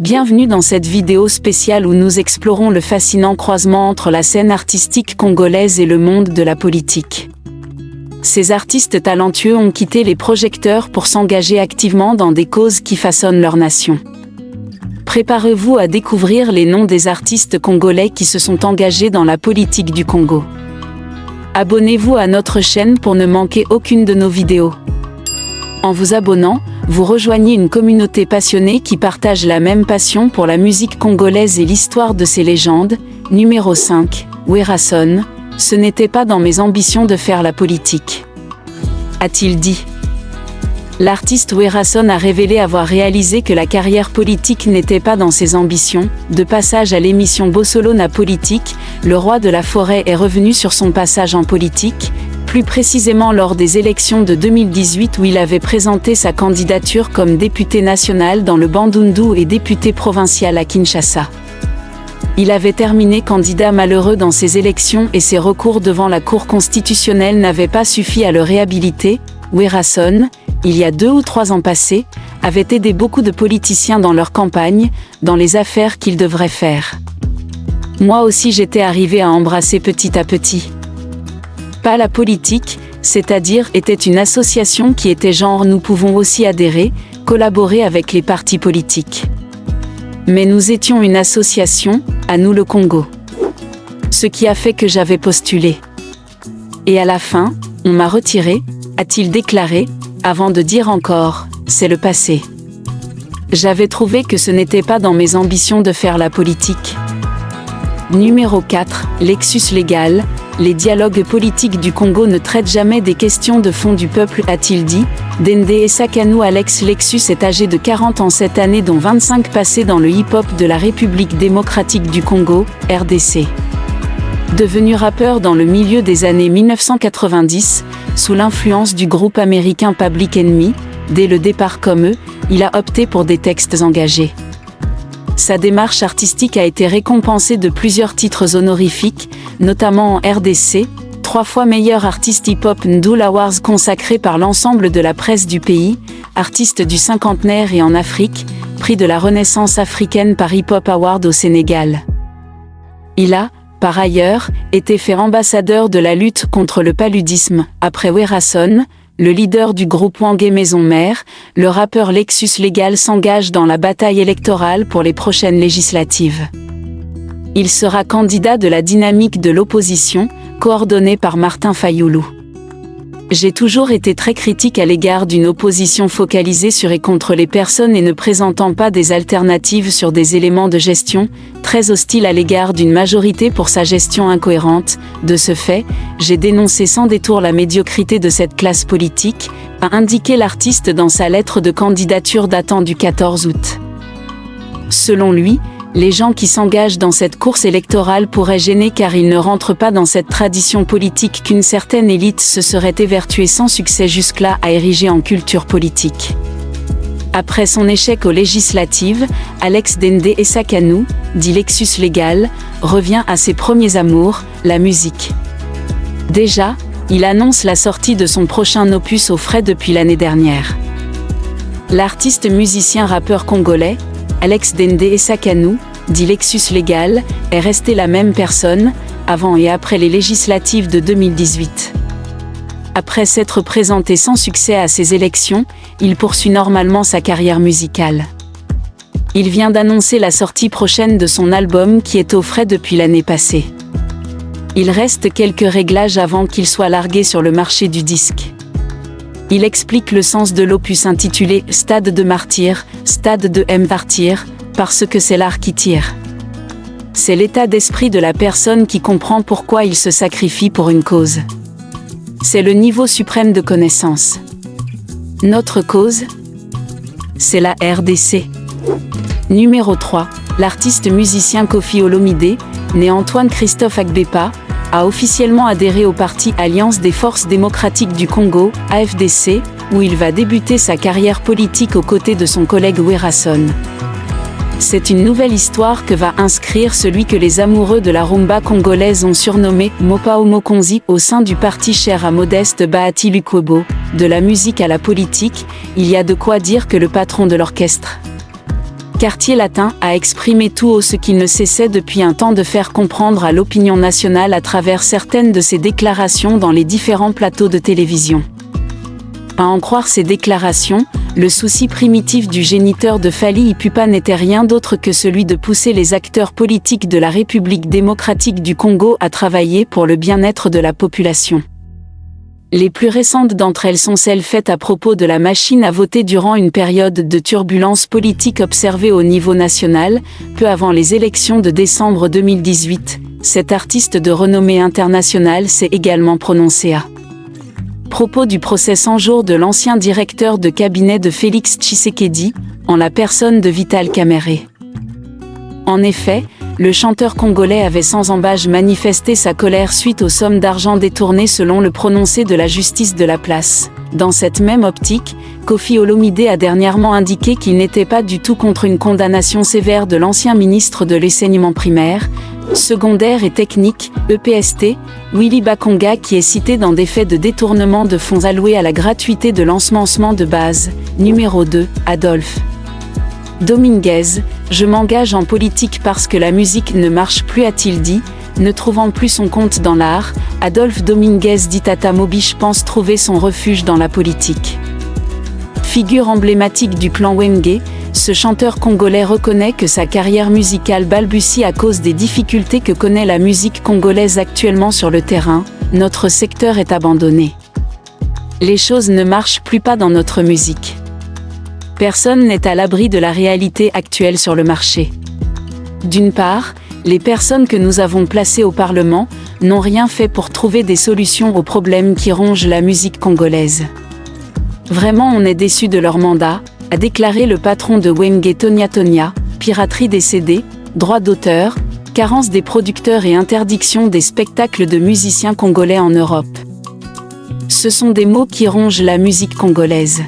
Bienvenue dans cette vidéo spéciale où nous explorons le fascinant croisement entre la scène artistique congolaise et le monde de la politique. Ces artistes talentueux ont quitté les projecteurs pour s'engager activement dans des causes qui façonnent leur nation. Préparez-vous à découvrir les noms des artistes congolais qui se sont engagés dans la politique du Congo. Abonnez-vous à notre chaîne pour ne manquer aucune de nos vidéos. En vous abonnant, vous rejoignez une communauté passionnée qui partage la même passion pour la musique congolaise et l'histoire de ses légendes. Numéro 5, Werason, ce n'était pas dans mes ambitions de faire la politique, a-t-il dit. L'artiste Werason a révélé avoir réalisé que la carrière politique n'était pas dans ses ambitions. De passage à l'émission Bossolona Politique, le roi de la forêt est revenu sur son passage en politique, plus précisément lors des élections de 2018 où il avait présenté sa candidature comme député national dans le Bandundu et député provincial à Kinshasa. Il avait terminé candidat malheureux dans ces élections et ses recours devant la Cour constitutionnelle n'avaient pas suffi à le réhabiliter. Werason, il y a 2 ou 3 ans passés, avait aidé beaucoup de politiciens dans leur campagne, dans les affaires qu'ils devraient faire. Moi aussi j'étais arrivé à embrasser petit à petit. Pas la politique, c'est-à-dire était une association qui était genre nous pouvons aussi adhérer, collaborer avec les partis politiques. Mais nous étions une association, à nous le Congo. Ce qui a fait que j'avais postulé. Et à la fin, on m'a retiré, a-t-il déclaré, avant de dire encore, c'est le passé. J'avais trouvé que ce n'était pas dans mes ambitions de faire la politique. Numéro 4, Lexus légal. Les dialogues politiques du Congo ne traitent jamais des questions de fond du peuple, a-t-il dit. Dende Esakanu Alex Lexus est âgé de 40 ans cette année dont 25 passés dans le hip-hop de la République démocratique du Congo, RDC. Devenu rappeur dans le milieu des années 1990, sous l'influence du groupe américain Public Enemy, dès le départ comme eux, il a opté pour des textes engagés. Sa démarche artistique a été récompensée de plusieurs titres honorifiques, notamment en RDC, 3 fois meilleur artiste hip-hop Ndul Awards consacré par l'ensemble de la presse du pays, artiste du cinquantenaire et en Afrique, prix de la Renaissance africaine par Hip Hop Award au Sénégal. Il a, par ailleurs, été fait ambassadeur de la lutte contre le paludisme. Après Werason, le leader du groupe Wangé Maison Mère, le rappeur Lexus légal s'engage dans la bataille électorale pour les prochaines législatives. Il sera candidat de la dynamique de l'opposition, coordonné par Martin Fayoulou. J'ai toujours été très critique à l'égard d'une opposition focalisée sur et contre les personnes et ne présentant pas des alternatives sur des éléments de gestion, très hostile à l'égard d'une majorité pour sa gestion incohérente. De ce fait, j'ai dénoncé sans détour la médiocrité de cette classe politique, a indiqué l'artiste dans sa lettre de candidature datant du 14 août. Selon lui, les gens qui s'engagent dans cette course électorale pourraient gêner car ils ne rentrent pas dans cette tradition politique qu'une certaine élite se serait évertuée sans succès jusque-là à ériger en culture politique. Après son échec aux législatives, Alex Dende Esakanu, dit Lexus légal, revient à ses premiers amours, la musique. Déjà, il annonce la sortie de son prochain opus au frais depuis l'année dernière. L'artiste musicien rappeur congolais, Alex Dende Esakanu, dit Lexus légal, est resté la même personne, avant et après les législatives de 2018. Après s'être présenté sans succès à ces élections, il poursuit normalement sa carrière musicale. Il vient d'annoncer la sortie prochaine de son album qui est au frais depuis l'année passée. Il reste quelques réglages avant qu'il soit largué sur le marché du disque. Il explique le sens de l'opus intitulé « Stade de martyr »,« Stade de martyr », parce que c'est l'art qui tire. C'est l'état d'esprit de la personne qui comprend pourquoi il se sacrifie pour une cause. C'est le niveau suprême de connaissance. Notre cause, c'est la RDC. Numéro 3, l'artiste musicien Koffi Olomide, né Antoine Christophe Agbepa, a officiellement adhéré au parti Alliance des Forces démocratiques du Congo, AFDC, où il va débuter sa carrière politique aux côtés de son collègue Werason. C'est une nouvelle histoire que va inscrire celui que les amoureux de la rumba congolaise ont surnommé Mopao Mokonzi au sein du parti cher à Modeste Bahati Lukwebo. De la musique à la politique, il y a de quoi dire que le patron de l'orchestre quartier latin, a exprimé tout haut ce qu'il ne cessait depuis un temps de faire comprendre à l'opinion nationale à travers certaines de ses déclarations dans les différents plateaux de télévision. À en croire ses déclarations, le souci primitif du géniteur de Fally Ipupa n'était rien d'autre que celui de pousser les acteurs politiques de la République démocratique du Congo à travailler pour le bien-être de la population. Les plus récentes d'entre elles sont celles faites à propos de la machine à voter durant une période de turbulence politique observée au niveau national, peu avant les élections de décembre 2018. Cet artiste de renommée internationale s'est également prononcé à propos du procès 100 jours de l'ancien directeur de cabinet de Félix Tshisekedi, en la personne de Vital Kamerhe. En effet, le chanteur congolais avait sans embâche manifesté sa colère suite aux sommes d'argent détournées selon le prononcé de la justice de la place. Dans cette même optique, Koffi Olomidé a dernièrement indiqué qu'il n'était pas du tout contre une condamnation sévère de l'ancien ministre de l'enseignement primaire, secondaire et technique, EPST, Willy Bakonga, qui est cité dans des faits de détournement de fonds alloués à la gratuité de l'ensemencement de base. Numéro 2, Adolphe Dominguez, je m'engage en politique parce que la musique ne marche plus, a-t-il dit, ne trouvant plus son compte dans l'art. Adolphe Dominguez dit Tata Mobich pense trouver son refuge dans la politique. Figure emblématique du clan Wenge, ce chanteur congolais reconnaît que sa carrière musicale balbutie à cause des difficultés que connaît la musique congolaise actuellement sur le terrain. Notre secteur est abandonné. Les choses ne marchent plus pas dans notre musique. Personne n'est à l'abri de la réalité actuelle sur le marché. D'une part, les personnes que nous avons placées au Parlement n'ont rien fait pour trouver des solutions aux problèmes qui rongent la musique congolaise. Vraiment, on est déçu de leur mandat, a déclaré le patron de Wenge Tonia Tonia. Piraterie des CD, droits d'auteur, carence des producteurs et interdiction des spectacles de musiciens congolais en Europe. Ce sont des mots qui rongent la musique congolaise.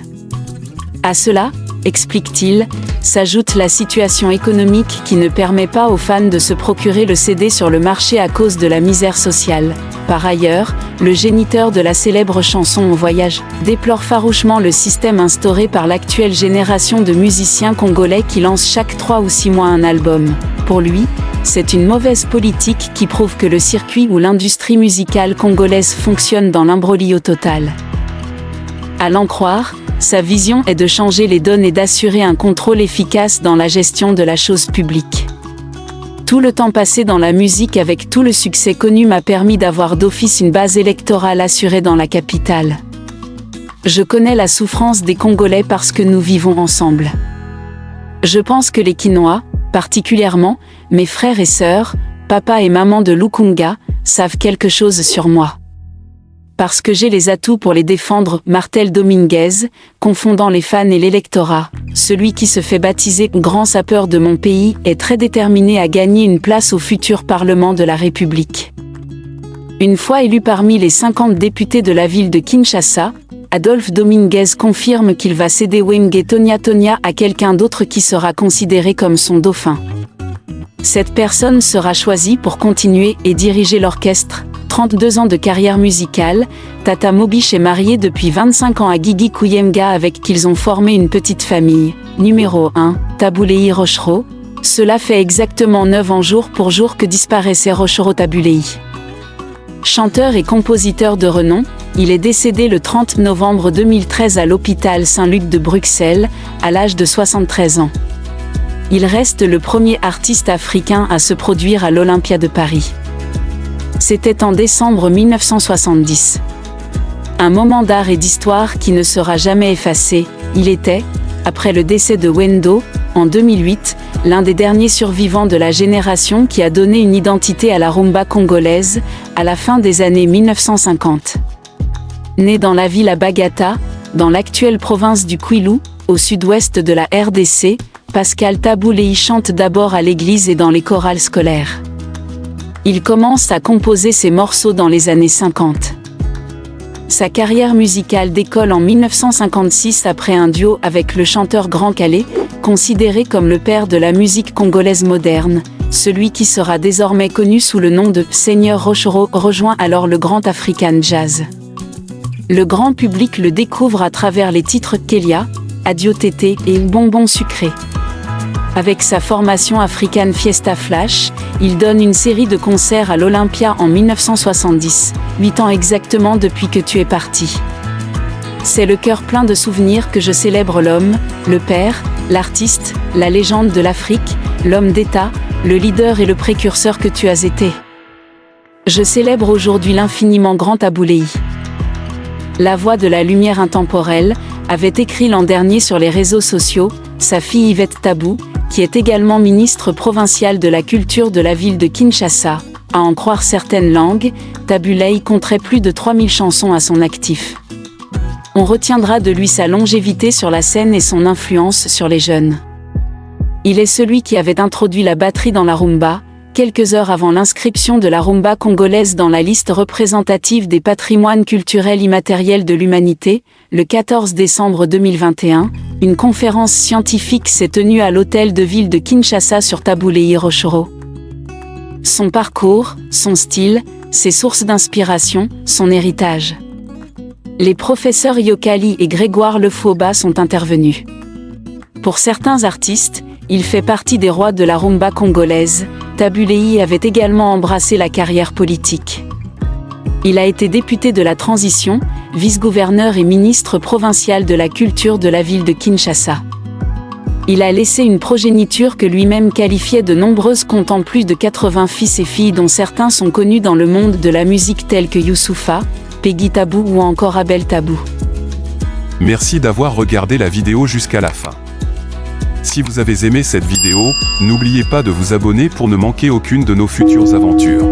À cela, explique-t-il, s'ajoute la situation économique qui ne permet pas aux fans de se procurer le CD sur le marché à cause de la misère sociale. Par ailleurs, le géniteur de la célèbre chanson En Voyage déplore farouchement le système instauré par l'actuelle génération de musiciens congolais qui lancent chaque 3 ou 6 mois un album. Pour lui, c'est une mauvaise politique qui prouve que le circuit ou l'industrie musicale congolaise fonctionne dans l'imbroglio total. À l'en croire, sa vision est de changer les donnes et d'assurer un contrôle efficace dans la gestion de la chose publique. Tout le temps passé dans la musique avec tout le succès connu m'a permis d'avoir d'office une base électorale assurée dans la capitale. Je connais la souffrance des Congolais parce que nous vivons ensemble. Je pense que les Kinois, particulièrement, mes frères et sœurs, papa et maman de Lukunga, savent quelque chose sur moi. Parce que j'ai les atouts pour les défendre, martèle Dominguez, confondant les fans et l'électorat. Celui qui se fait baptiser grand sapeur de mon pays est très déterminé à gagner une place au futur Parlement de la République. Une fois élu parmi les 50 députés de la ville de Kinshasa, Adolphe Dominguez confirme qu'il va céder Wenge Tonia Tonia à quelqu'un d'autre qui sera considéré comme son dauphin. Cette personne sera choisie pour continuer et diriger l'orchestre. 32 ans de carrière musicale, Tata Mobich est mariée depuis 25 ans à Guigui Kuyemga avec qui ils ont formé une petite famille. Numéro 1, Tabulei Rochereau. Cela fait exactement 9 ans jour pour jour que disparaissait Rochereau Tabulei. Chanteur et compositeur de renom, il est décédé le 30 novembre 2013 à l'hôpital Saint-Luc de Bruxelles, à l'âge de 73 ans. Il reste le premier artiste africain à se produire à l'Olympia de Paris. C'était en décembre 1970. Un moment d'art et d'histoire qui ne sera jamais effacé. Il était, après le décès de Wendo, en 2008, l'un des derniers survivants de la génération qui a donné une identité à la rumba congolaise, à la fin des années 1950. Né dans la ville à Bagata, dans l'actuelle province du Kwilu, au sud-ouest de la RDC, Pascal Tabulei chante d'abord à l'église et dans les chorales scolaires. Il commence à composer ses morceaux dans les années 50. Sa carrière musicale décolle en 1956 après un duo avec le chanteur Grand Calais, considéré comme le père de la musique congolaise moderne. Celui qui sera désormais connu sous le nom de Seigneur Rochereau rejoint alors le Grand African Jazz. Le grand public le découvre à travers les titres Kélia, Adio Tété et Bonbon Sucré. Avec sa formation African Fiesta Flash, il donne une série de concerts à l'Olympia en 1970, 8 ans exactement depuis que tu es parti. C'est le cœur plein de souvenirs que je célèbre l'homme, le père, l'artiste, la légende de l'Afrique, l'homme d'État, le leader et le précurseur que tu as été. Je célèbre aujourd'hui l'infiniment grand Tabu Ley. La voix de la lumière intemporelle avait écrit l'an dernier sur les réseaux sociaux, sa fille Yvette Tabou, qui est également ministre provinciale de la culture de la ville de Kinshasa. À en croire certaines langues, Tabu Ley compterait plus de 3000 chansons à son actif. On retiendra de lui sa longévité sur la scène et son influence sur les jeunes. Il est celui qui avait introduit la batterie dans la rumba, quelques heures avant l'inscription de la rumba congolaise dans la liste représentative des patrimoines culturels immatériels de l'humanité. Le 14 décembre 2021, une conférence scientifique s'est tenue à l'hôtel de ville de Kinshasa sur Tabu Ley Rochoro. Son parcours, son style, ses sources d'inspiration, son héritage. Les professeurs Yokali et Grégoire Lefoba sont intervenus. Pour certains artistes, il fait partie des rois de la rumba congolaise. Tabu Ley avait également embrassé la carrière politique. Il a été député de la transition, vice-gouverneur et ministre provincial de la culture de la ville de Kinshasa. Il a laissé une progéniture que lui-même qualifiait de nombreuse, comptant plus de 80 fils et filles dont certains sont connus dans le monde de la musique tels que Youssoupha, Peggy Tabou ou encore Abel Tabou. Merci d'avoir regardé la vidéo jusqu'à la fin. Si vous avez aimé cette vidéo, n'oubliez pas de vous abonner pour ne manquer aucune de nos futures aventures.